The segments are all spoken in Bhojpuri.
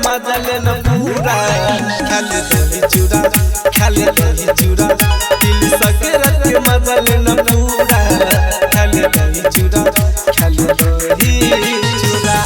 मजा लेना पूरा खाली दही चूड़ा खाली दही चूड़ा दिल सकरत के मजा लेना पूरा खाली दही चूड़ा खाली दही चूड़ा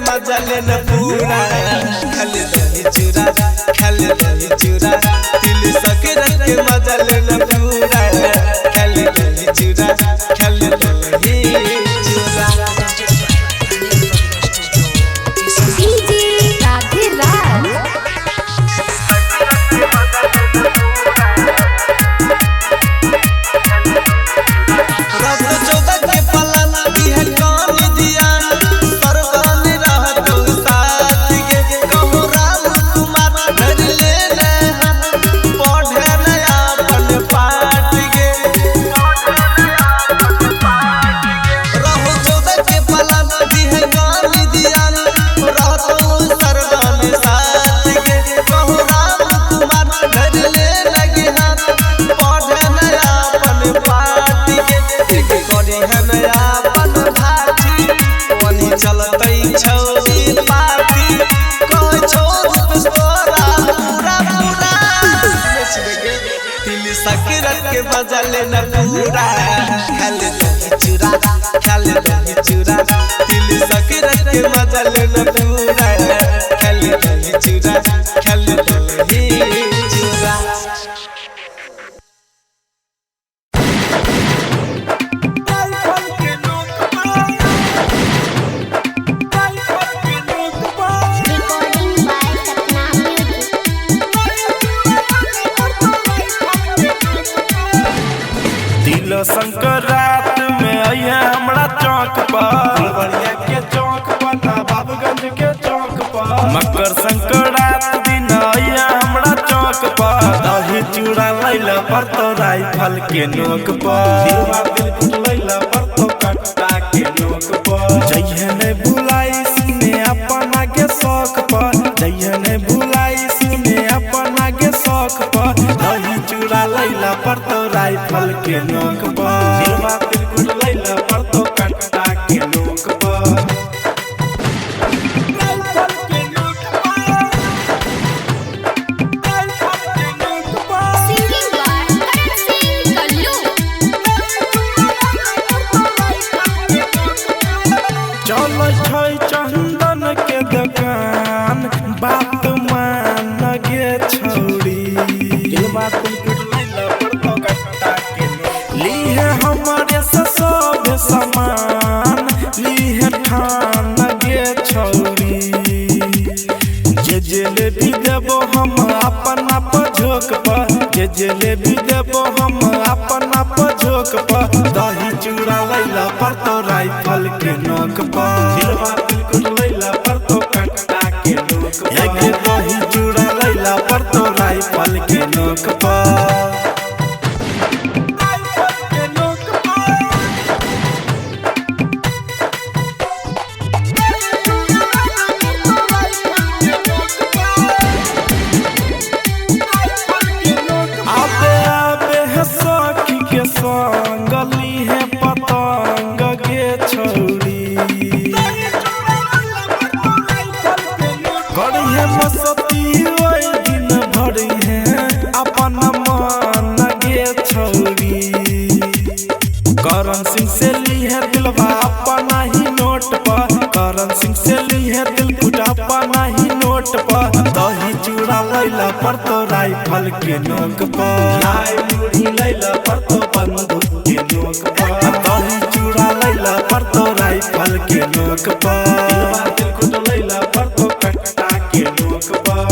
मजा लेना पूरा खाली दही चूड़ा खाली दही चूड़ा दिल सकरत के मजा लेना पूरा खाली दही चूड़ा खाली दही चूड़ा सकरत के मजा लेना पूरा खाली दही चूड़ा खाली दही चूड़ा दिल सकरत के मजा लेना पूरा खाली दही चूड़ा खाली दही चूड़ा संक्रांत में आइए हमरा चौक पर बढ़िया के चौक पर बाबूगंज के चौक पर मकर संक्रांत दिन आइए हमरा चौक पर दही चूड़ा लैला पर तो राइफल के नोक पर लैला पर तो कट्टा के नोक पर जइहे नहीं भुलाई सुने अपन आगे शौक पर जइहे नहीं भुलाई सुने अपन आगे शौक पर दही चूड़ा लैला पर तो राइफल के नोक पर लैला पर तो कट्टा के नोक पर चलो चंदन के दुकान बात मान गे छौड़ी बात लैला पर तो कट्टा के लीहे हमारे से सब सामान लीहे ठान गे छौरी जे भी देबो हम अपन आप झोंक पर जे भी देबो हम अपन आप झोंक पर दही चूड़ा लैला पर तो राइफल के नोक पर लैला पर तो कट्टा के नोक पर दही चूड़ा लैला पर तो राइफल के नोक पर गली है पतंग गे छौरी गड़ी है मस्ती ओई दिन भरी है अपन मन गे छौरी करण सिंह से ली है दिलवा अपना ही नोट पर करण सिंह से ली है दिल कुटा अपना ही नोट पर दही चूड़ा लैला पर तो राइफल के नोक पर, लाई मुड़ी लैला पर तो बंदूक के नोक पर, दही चूड़ा लैला पर तो राइफल के नोक पर, दिलकुट लैला पर तो कट्टा के नोक पर।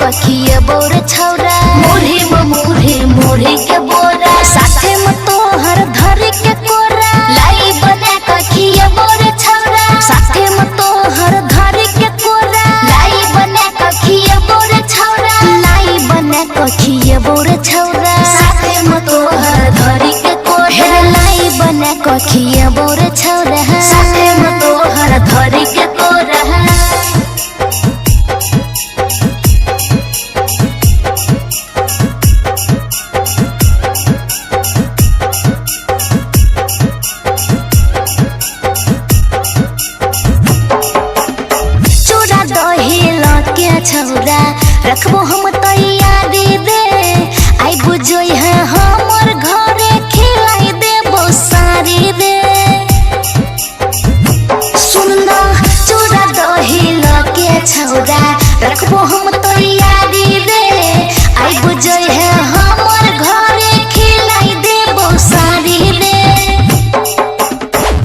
कखिया बोर छौरा मोरे मोरे के बोरा साथे में तोहर धर के कोरा लाई बना कखिया बोर छौरा साथे में तोहर धर के कोरा लाई बना कखिया बोर छौरा लाई बना कखिया बोर छौरा साथे में तोहर धर के कोरा लाई बना कखिया बोर छौरा साथे में तोहर धर के कोरा। छौरा रखबो हम तैयारी दे आई बुझो है हमर घरे खिलाई देबो सारी दे सुनना चूड़ा दही लके छौरा रखबो हम तैयारी दे आई बुझो है हमर घरे खिलाई देबो सारी दे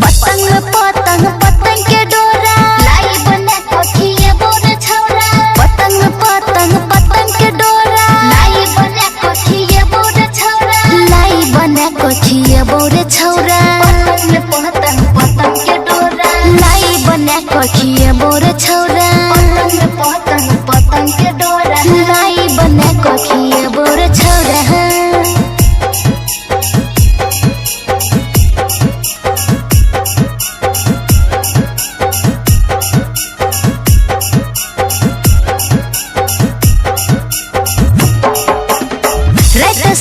पतंग पतंग पतंग के डोरा लाई बना कखिए बोर छौरा पतंग पतंग पतंग के डोरा लाई बना कखिए बोर छौरा लाई बना कखिए बोर छौरा पतंग पतंग पतंग के डोरा लाई बना कखिए बोर छौरा पतंग पतंग पतंग के डोरा लाई बना कखिए बोर छौरा।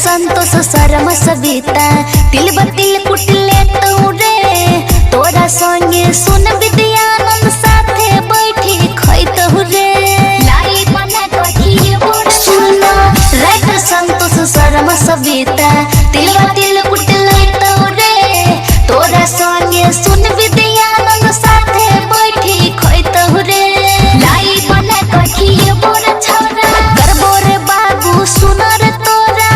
संतोष शर्म सविता तिल बतिल कुटले तोरे तोरा संगे सुन विद्यानंद साथे बैठी खैतहु रे लाई बना कखिए बोर सुना रात संतोष शर्म सविता तिल बतिल कुटले तोरे तोरा संगे सुन विद्यानंद साथे बैठी खैतहु रे लाई बना कखिए बोर छौरा करबो रे बाबू सुनर तोरा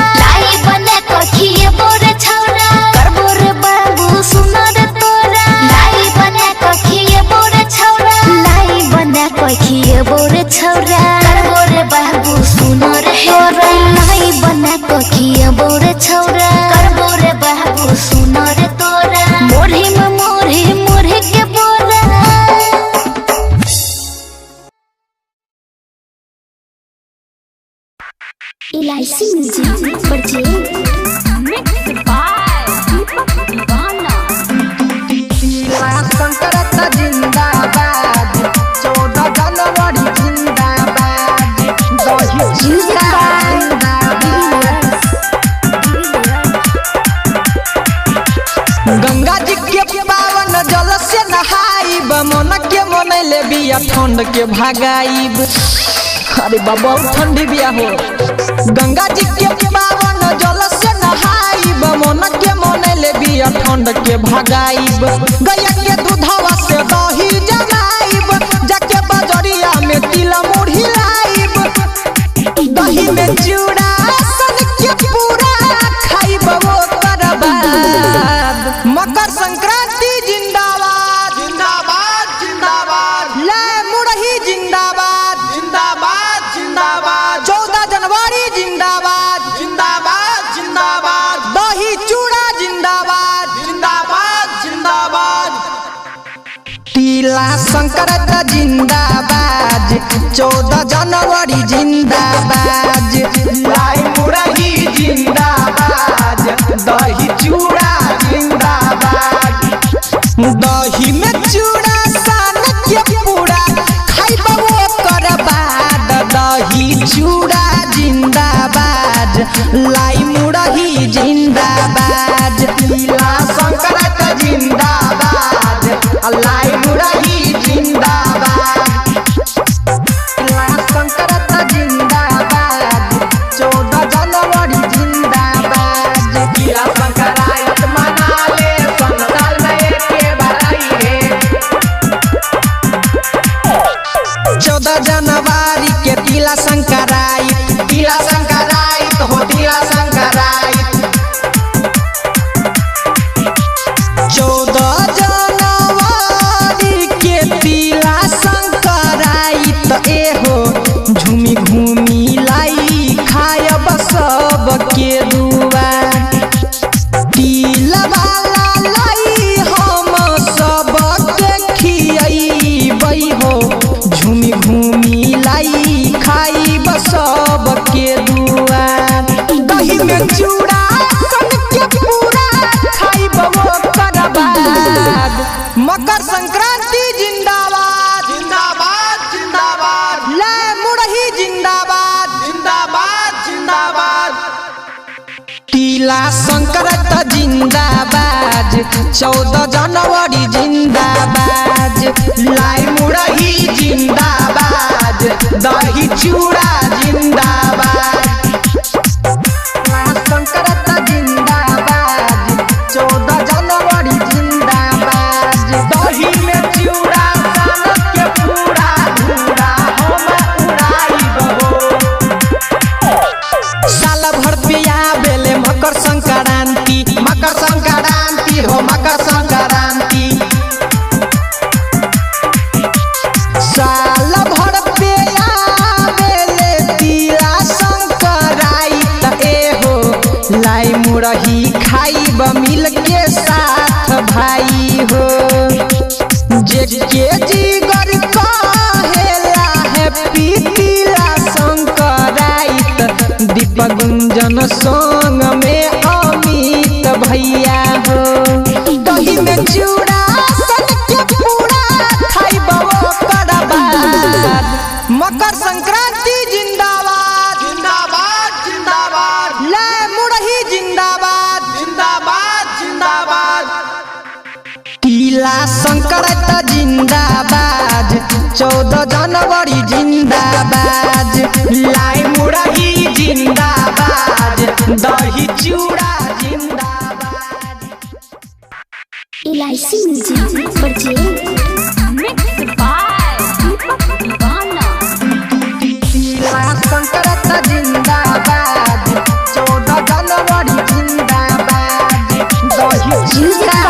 बना कखिए बोर छौरा करबो रे बाबू सुनर तोरा लाई बना कखिए बोर छौरा लाई बना कखिए बोर छौरा करबो रे बाबू सुनर तोरा लाई बना कखिए बोर छौरा करबो रे बाबू सुनर तोरा मोरे मोरे के बोरा। इलायची म्यूजिक परचेज मिक्स बाय दीपक दीवाना। संकरत जिंदाबाद 14 जनवरी जिंदाबाद दही जिंदाबाद। गंगा जी के पावन जल से नहाइब मन के मनैले बिया ठंड के भागाइब। अरे बाबा ठंडी बिया हो गंगा जी के पावन जल से नहाइब मन के मनैले बिया ठंड के भागाइब। गैया के दूधवा से दही जमाइब जाके बजरिया में तिल मुढ़ी लाइब दही में चूड़ा सन के पूरा खाइब वो करबाद। मकर संक्रांति जिंदाबाद जिंदाबाद जिंदाबाद ले मुढ़ी जिंदाबाद जिंदाबाद जिंदाबाद 14 जनवरी जिंदाबाद जिंदाबाद जिंदाबाद दही चूड़ा जिंदाबाद जिंदाबाद जिंदाबाद। तिला संक्रांत जिंदाबाद 14 जनवरी जिंदाबाद लाई मुढ़ी जिंदाबाद दही चूड़ा जिंदाबाद। दही में तिला संक्रांत जिंदाबाद 14 जनवरी जिंदाबाद लाई मुरही जिंदाबाद दही चूड़ा जिंदाबाद संक्रांत जिंदाबाद 14 जनवरी जिंदाबाद दही में चूड़ा सानक के पूरा धूरा हम उड़ाइबो साल भर पिया बेले मकर संक्रांति हो मकर संक्रांति साल भर पिया बेले तिला संक्रांति ए हो लाई मुरही खाइब मिल के साथ भाई हो जेके जिगर कहेला हैप्पी तिला संक्रांति दीपक गुंजन संग में अमित भैया हो दही में चूड़ा सन के पूरा खाइबो ओकर बाद मकर संक्रांति जिंदाबाद जिंदाबाद जिंदाबाद ले मुरही जिंदाबाद जिंदाबाद जिंदाबाद तिला संक्रांत जिंदाबाद 14 जनवरी जिंदाबाद लाई मुरही जिंदाबाद दही चूड़ा जिंदाबाद इलायची म्यूजिक परचेज मिक्स बाय दीपक दीवाना तिला संक्रांत जिंदाबाद 14 जनवरी जिंदाबाद दही चूड़ा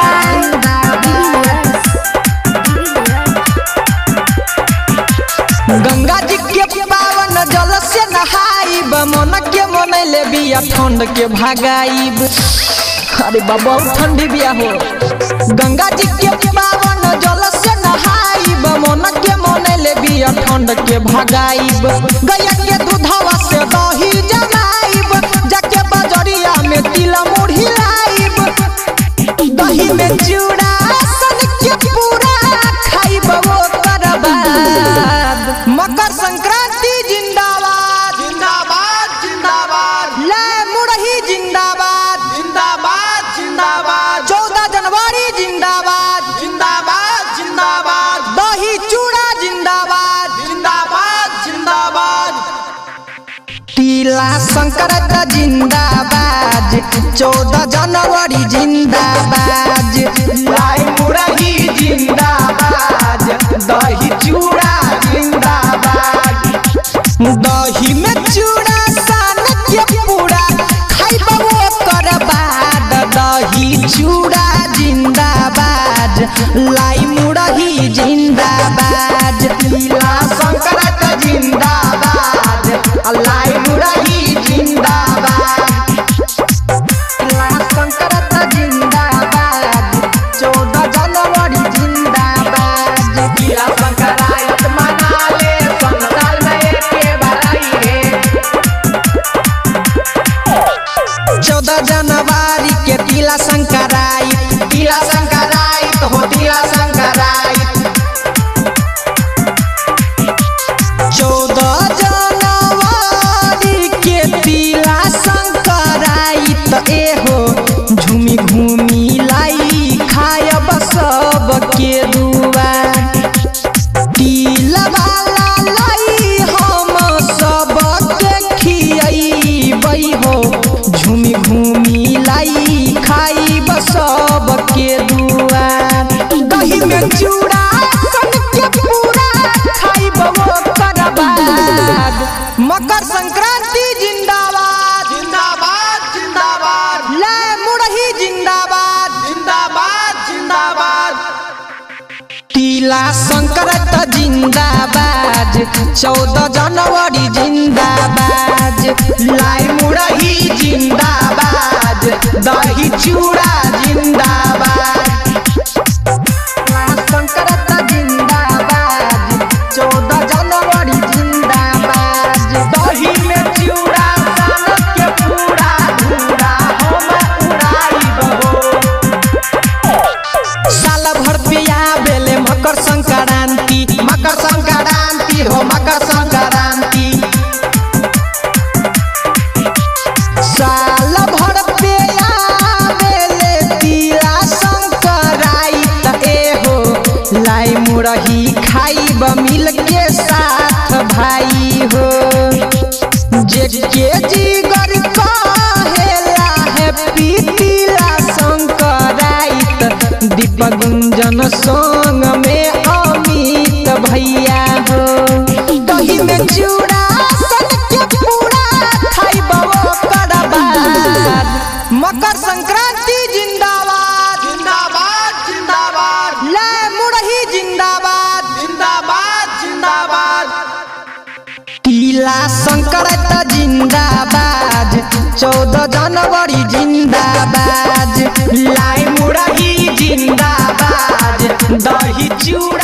गंगा जी के पावन जल से नहाइब मन के मनैले बिया ठंड के भगाइब अरे बाबा ठंडी बिया हो गंगा जी के पावन जल से नहाइब मन के मनैले बिया ठंड के भगाइब गैया के दूधवा से दही जमाइब जाके बजरिया में तिल मुरही लाइब दही में चूड़ा सन के पूरा खाइब ओकर बाद मकर संक्रांति जिंदाबाद जिंदाबाद जिंदाबाद ले मुरही जिंदाबाद जिंदाबाद जिंदाबाद 14 जनवरी जिंदाबाद जिंदाबाद जिंदाबाद दही चूड़ा जिंदाबाद जिंदाबाद जिंदाबाद तिला संक्रांत जिंदाबाद 14 जनवरी जिंदाबाद लाई मुरही जिंदाबाद दही चूड़ा जिंदाबाद दही में चूड़ा सान के पूरा खाइबो ओकर बाद दही चूड़ा जिंदाबाद लाई मुरही जिंदाबाद तिला संक्रांत जिंदाबाद लाई मुरही जिंदाबाद तिला संक्रांत जिंदाबाद 14 जनवरी जिंदाबाद तिला संक्रांत मना ले संसार में एके बराई रे 14 जनवरी के तिला संक्रांत हो तिला संक्रांत 14 जनवरी के तिला संक्रांत ए हो झूमी घूमी लाई खायब सब के दुआर तिला वाला लाई हम सब के खियाइबै हो झूमी घूमी लाई खाइब सब के दुआर दही में चूड़ा सन के पूरा खाइब ओकर बाद मकर संक्रांति जिंदाबाद जिंदाबाद जिंदाबाद ले मुरही जिंदाबाद जिंदाबाद जिंदाबाद तिला संक्रांत जिंदाबाद 14 जनवरी जिंदाबाद लाई मुरही जिंदाबाद दही चूड़ा जिंदाबाद संक्रांत जिंदाबाद 14 जनवरी जिंदाबाद दही में चूड़ा सानक के पूरा धूरा हम उड़ाइबो साल भर पिया बेले मकर संक्रांति हो मकर संक्रांति साल भर पे मुरही खाइब मिल के साथ भाई हो जे के जिगर कहेला हैप्पी तिला संक्रांति दीपक गुंजन संग में अमित भैया हो दही में चूड़ा सन के पूरा खाइब ओकर बाद मकर संक्रांति जिंदाबाद जिंदाबाद जिंदाबाद ले मुरही जिंदाबाद जिंदाबाद जिंदाबाद तिला संक्रांति जिंदाबाद 14 जनवरी जिंदाबाद लाई मुरही जिंदाबाद दही चूड़ा